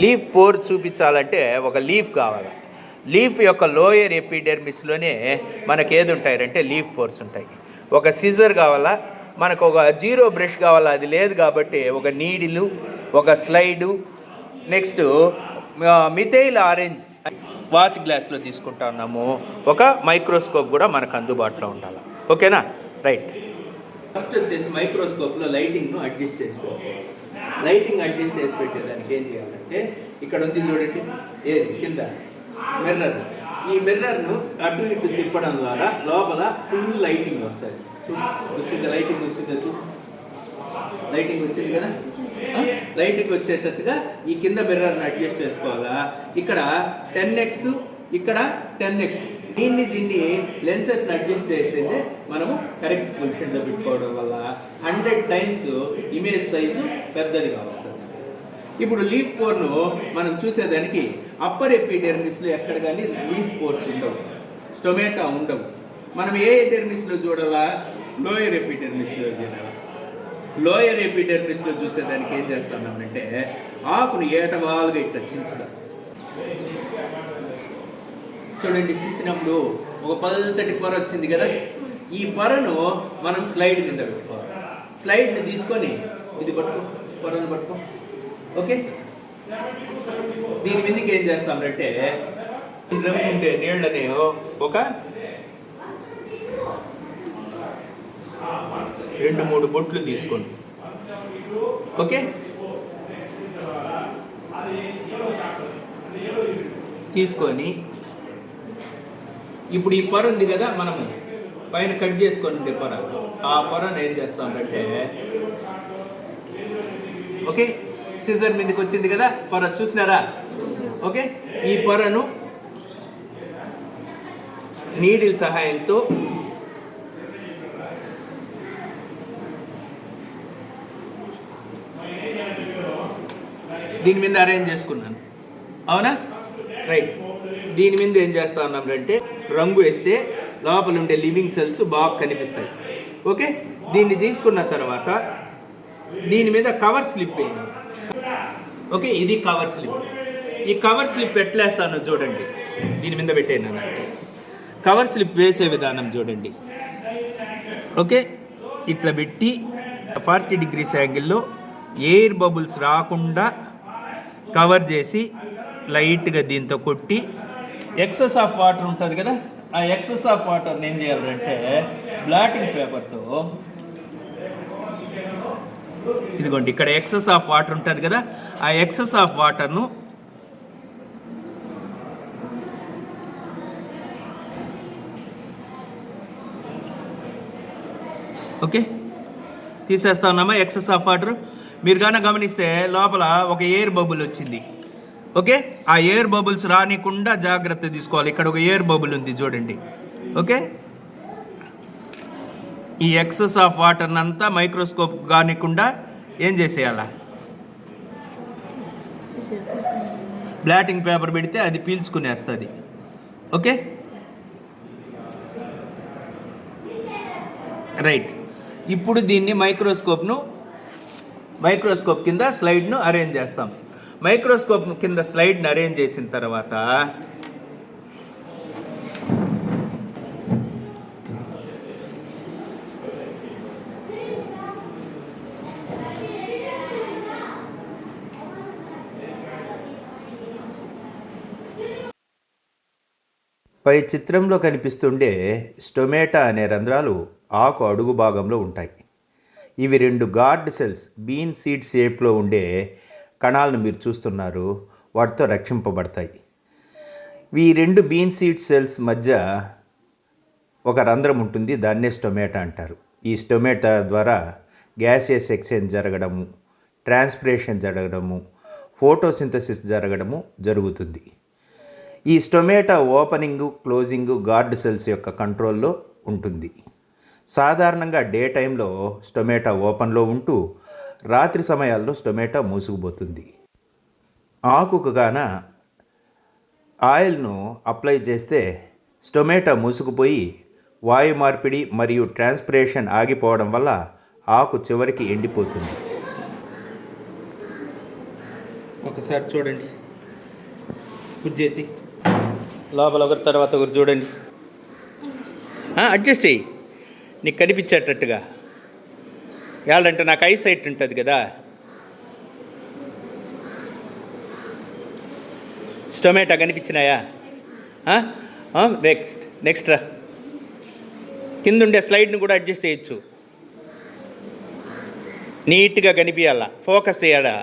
Leaf pour చూపించాలంటే ఒక leaf కావాలి. లీఫ్ యొక్క లోయర్ ఎపిడెర్మిస్లోనే మనకి ఏది ఉంటాయంటే లీఫ్ పోర్స్ ఉంటాయి. ఒక సిజర్ కావాలా, మనకు ఒక జీరో బ్రష్ కావాలా, అది లేదు కాబట్టి ఒక నీడిలు, ఒక slide, next methyl orange watch గ్లాస్లో తీసుకుంటా ఉన్నాము. ఒక మైక్రోస్కోప్ కూడా మనకు అందుబాటులో ఉండాలి. ఓకేనా? రైట్. ఫస్ట్ వచ్చేసి మైక్రోస్కోప్లో లైటింగ్ను అడ్జస్ట్ చేసుకోవాలి. లైటింగ్ అడ్జస్ట్ చేసి పెట్టేదానికి ఏం చేయాలంటే ఇక్కడ ఉంది చూడండి, ఏది కింద మిర్రర్. ఈ మిర్రర్ను అటు ఇటు తిప్పడం ద్వారా లోపల ఫుల్ లైటింగ్ వస్తుంది. వచ్చింది, లైటింగ్ వచ్చిందా? లైటింగ్ వచ్చింది కదా. లైటింగ్ వచ్చేటట్టుగా ఈ కింద మిర్రర్ని అడ్జస్ట్ చేసుకోవాలా. ఇక్కడ 10x, ఇక్కడ 10x. దీన్ని లెన్సెస్ని అడ్జస్ట్ చేసేది మనము కరెక్ట్ పొజిషన్లో పెట్టుకోవడం వల్ల 100 times ఇమేజ్ సైజు పెద్దదిగా వస్తుంది. ఇప్పుడు లీఫ్ పోర్ను మనం చూసేదానికి అప్పర్ ఎపిడెర్మిస్లో ఎక్కడ కానీ లీఫ్ పోర్స్ ఉండవు, స్టొమాటా ఉండవు. మనం ఏ ఎపిడెర్మిస్లో చూడాలా? లోయర్ ఎపిడెర్మిస్లో చూడాలి. లోయర్ ఎపిడెర్మిస్లో చూసేదానికి ఏం చేస్తున్నామంటే ఆకును ఏటవాలుగా ఇట్లా చించుదాం. చూడండి, చించినప్పుడు ఒక పల్చటి పొర వచ్చింది కదా. ఈ పొరను మనం స్లైడ్ కింద పెట్టుకోవాలి. స్లైడ్ని తీసుకొని ఇది పట్టుకో, పొరను పట్టుకో. ఓకే, దీని మీదకి ఏం చేస్తామంటే రంగు ఉండే నీళ్ళని ఒక 2-3 బొట్లు తీసుకోండి. ఓకే, తీసుకొని ఇప్పుడు ఈ పొర ఉంది కదా, మనము పైన కట్ చేసుకొని ఉండే పొర, ఆ పొరను ఏం చేస్తామంటే ఓకే, సిజర్ మీదకి వచ్చింది కదా పొర, చూసినారా? ఓకే, ఈ పొరను నీడిల్ సహాయంతో దీని మీద అరేంజ్ చేసుకున్నాను. అవునా? రైట్. దీని మీద ఏం చేస్తా ఉన్నామంటే రంగు వేస్తే లోపల ఉండే లివింగ్ సెల్స్ బాగా కనిపిస్తాయి. ఓకే, దీన్ని తీసుకున్న తర్వాత దీని మీద కవర్ స్లిప్ వేయండి. ఓకే, ఇది కవర్ స్లిప్. ఈ కవర్ స్లిప్ ఎట్లేస్తానో చూడండి. దీని మీద పెట్టేయండి అన్నట్టు. కవర్ స్లిప్ వేసే విధానం చూడండి. ఓకే, ఇట్లా పెట్టి 40 degrees యాంగిల్లో ఎయిర్ బబుల్స్ రాకుండా కవర్ చేసి లైట్గా దీంతో కొట్టి ఎక్సెస్ ఆఫ్ వాటర్ ఉంటుంది కదా, ఆ ఎక్సెస్ ఆఫ్ వాటర్ని ఏం చేయాలంటే బ్లాటింగ్ పేపర్తో, ఇదిగోండి ఇక్కడ ఎక్సెస్ ఆఫ్ వాటర్ ఉంటుంది కదా, ఆ ఎక్సెస్ ఆఫ్ వాటర్ను ఓకే తీసేస్తా ఉన్నామా. ఎక్సెస్ ఆఫ్ వాటర్ మీరు కానీ గమనిస్తే లోపల ఒక ఎయిర్ బబుల్ వచ్చింది. ఓకే, ఆ ఎయిర్ బబుల్స్ రానికుండా జాగ్రత్త తీసుకోవాలి. ఇక్కడ ఒక ఎయిర్ బబుల్ ఉంది చూడండి. ఓకే, ఈ ఎక్సెస్ ఆఫ్ వాటర్ని అంతా మైక్రోస్కోప్ కానికుండా ఏం చేసేయాలా, బ్లాటింగ్ పేపర్ పెడితే అది పీల్చుకునేస్తుంది. Okay, right. ఇప్పుడు దీన్ని మైక్రోస్కోప్ కింద స్లైడ్ను అరేంజ్ చేస్తాం. మైక్రోస్కోప్ కింద స్లైడ్ని అరేంజ్ చేసిన తర్వాత పై చిత్రంలో కనిపిస్తుండే స్టొమాటా అనే రంధ్రాలు ఆకు అడుగు భాగంలో ఉంటాయి. ఇవి 2 గార్డ్ సెల్స్ బీన్ సీడ్ షేప్లో ఉండే కణాలను మీరు చూస్తున్నారు, వాటితో రక్షింపబడతాయి. ఈ 2 బీన్ సీడ్ సెల్స్ మధ్య ఒక రంధ్రం ఉంటుంది, దాన్నే స్టొమాటా అంటారు. ఈ స్టొమాటా ద్వారా గ్యాసియస్ ఎక్స్చేంజ్ జరగడము, ట్రాన్స్పిరేషన్ జరగడము, ఫోటోసింథసిస్ జరగడము జరుగుతుంది. ఈ స్టొమాటా ఓపెనింగు, క్లోజింగు గార్డ్ సెల్స్ యొక్క కంట్రోల్లో ఉంటుంది. సాధారణంగా డే టైంలో స్టొమాటా ఓపెన్లో ఉంటూ రాత్రి సమయాల్లో స్టొమాటా మూసుకుపోతుంది. ఆకుకు గాన ఆయిల్ను అప్లై చేస్తే స్టొమాటా మూసుకుపోయి వాయు మార్పిడి మరియు ట్రాన్స్పిరేషన్ ఆగిపోవడం వల్ల ఆకు చివరికి ఎండిపోతుంది. ఒకసారి చూడండి, కుర్జేతి లోపల ఒకరి తర్వాత ఒకరు చూడండి. అడ్జస్ట్ చెయ్యి, నీకు కనిపించేటట్టుగా. ఎలాంటే నాకు ఐసైట్ ఉంటుంది కదా. స్టొమాటో కనిపించినాయా? నెక్స్ట్ రా. కింద ఉండే స్లైడ్ని కూడా అడ్జస్ట్ చేయొచ్చు, నీట్గా కనిపించాలా, ఫోకస్ చేయాలా.